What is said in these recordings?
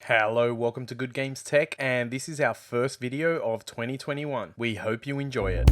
Hello, welcome to Good Games Tech, and this is our first video of 2021. We hope you enjoy it.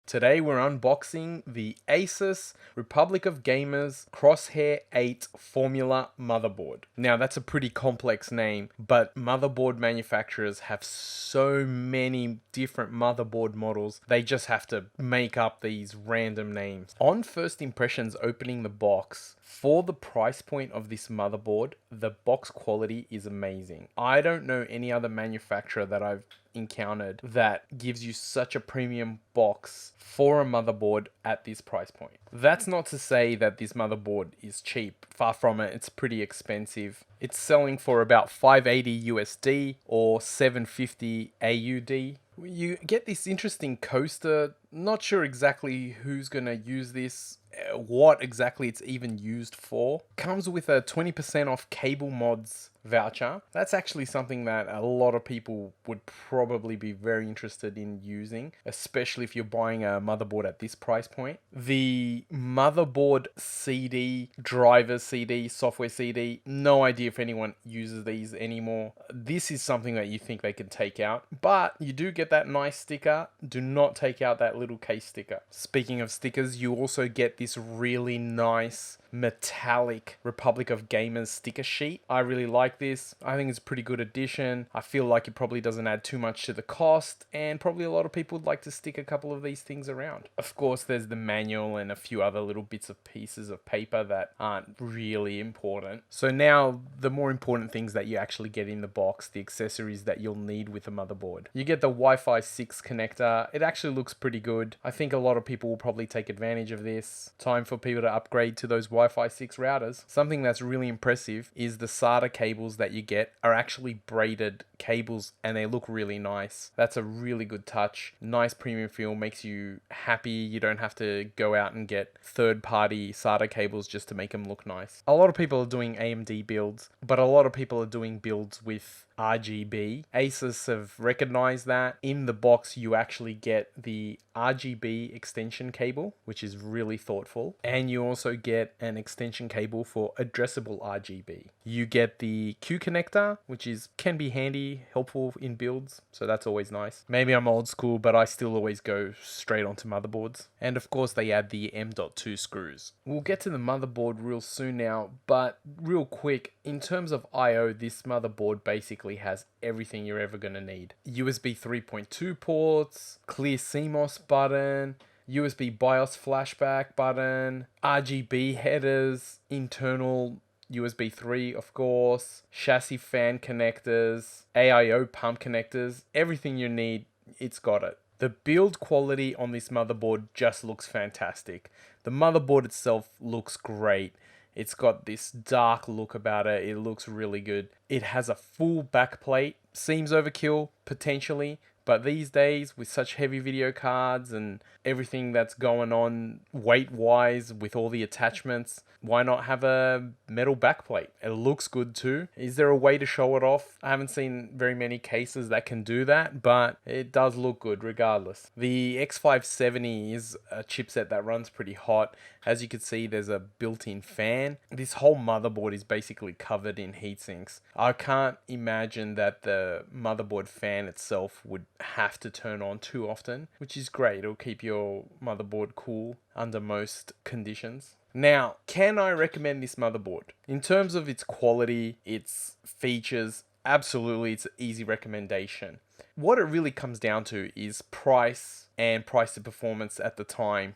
Today we're unboxing the Asus Republic of Gamers Crosshair 8 Formula motherboard. Now that's a pretty complex name, but motherboard manufacturers have so many different motherboard models, they just have to make up these random names. On first impressions opening the box, for the price point of this motherboard, the box quality is amazing. I don't know any other manufacturer that I've encountered that gives you such a premium box for a motherboard at this price point. That's not to say that this motherboard is cheap. Far from it, it's pretty expensive. It's selling for about 580 USD or 750 AUD. You get this interesting coaster. Not sure exactly who's gonna use this, what exactly it's even used for. Comes with a 20% off cable mods voucher. That's actually something that a lot of people would probably be very interested in using, especially if you're buying a motherboard at this price point. The motherboard CD, driver CD, software CD, no idea if anyone uses these anymore. This is something that you think they can take out, but you do get that nice sticker. Do not take out that little case sticker. Speaking of stickers, you also get this really nice metallic Republic of Gamers sticker sheet. I really like this. I think it's a pretty good addition. I feel like it probably doesn't add too much to the cost, and probably a lot of people would like to stick a couple of these things around. Of course, there's the manual and a few other little bits of pieces of paper that aren't really important. So now the more important things that you actually get in the box, the accessories that you'll need with a motherboard. You get the Wi-Fi 6 connector. It actually looks pretty good. I think a lot of people will probably take advantage of this. Time for people to upgrade to those Wi-Fi 6 routers. Something that's really impressive is the SATA cables that you get are actually braided cables and they look really nice. That's a really good touch. Nice premium feel, makes you happy. You don't have to go out and get third-party SATA cables just to make them look nice. A lot of people are doing AMD builds, but a lot of people are doing builds with RGB. Asus have recognized that. In the box you actually get the RGB extension cable, which is really thoughtful, and you also get an extension cable for addressable RGB. You get the Q connector, which can be handy, helpful in builds, so that's always nice. Maybe I'm old school, but I still always go straight onto motherboards. And of course they add the M.2 screws. We'll get to the motherboard real soon now, but real quick, in terms of I/O, this motherboard basically has everything you're ever going to need. USB 3.2 ports, clear CMOS button, USB BIOS flashback button, RGB headers, internal USB 3 of course, chassis fan connectors, AIO pump connectors, everything you need, it's got it. The build quality on this motherboard just looks fantastic. The motherboard itself looks great. It's got this dark look about it. It looks really good. It has a full backplate. Seems overkill, potentially. But these days, with such heavy video cards and everything that's going on weight-wise with all the attachments, why not have a metal backplate? It looks good too. Is there a way to show it off? I haven't seen very many cases that can do that, but it does look good regardless. The x570 is a chipset that runs pretty hot. As you can see, there's a built-in fan. This whole motherboard is basically covered in heatsinks. I can't imagine that the motherboard fan itself would have to turn on too often, which is great. It'll keep your motherboard cool under most conditions. Now, can I recommend this motherboard? In terms of its quality, its features, absolutely it's an easy recommendation. What it really comes down to is price and price to performance at the time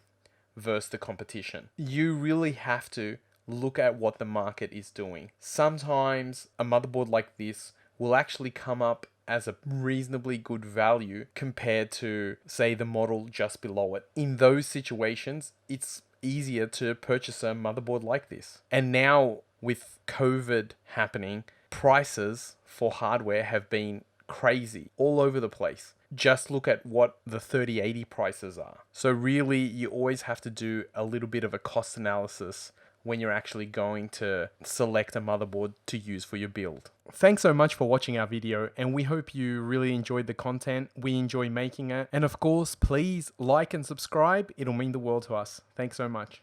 versus the competition. You really have to look at what the market is doing. Sometimes a motherboard like this will actually come up as a reasonably good value compared to, say, the model just below it. In those situations, it's easier to purchase a motherboard like this. And now with COVID happening, prices for hardware have been crazy all over the place. Just look at what the 3080 prices are. So really, you always have to do a little bit of a cost analysis when you're actually going to select a motherboard to use for your build. Thanks so much for watching our video, and we hope you really enjoyed the content. We enjoy making it. And of course, please like and subscribe. It'll mean the world to us. Thanks so much.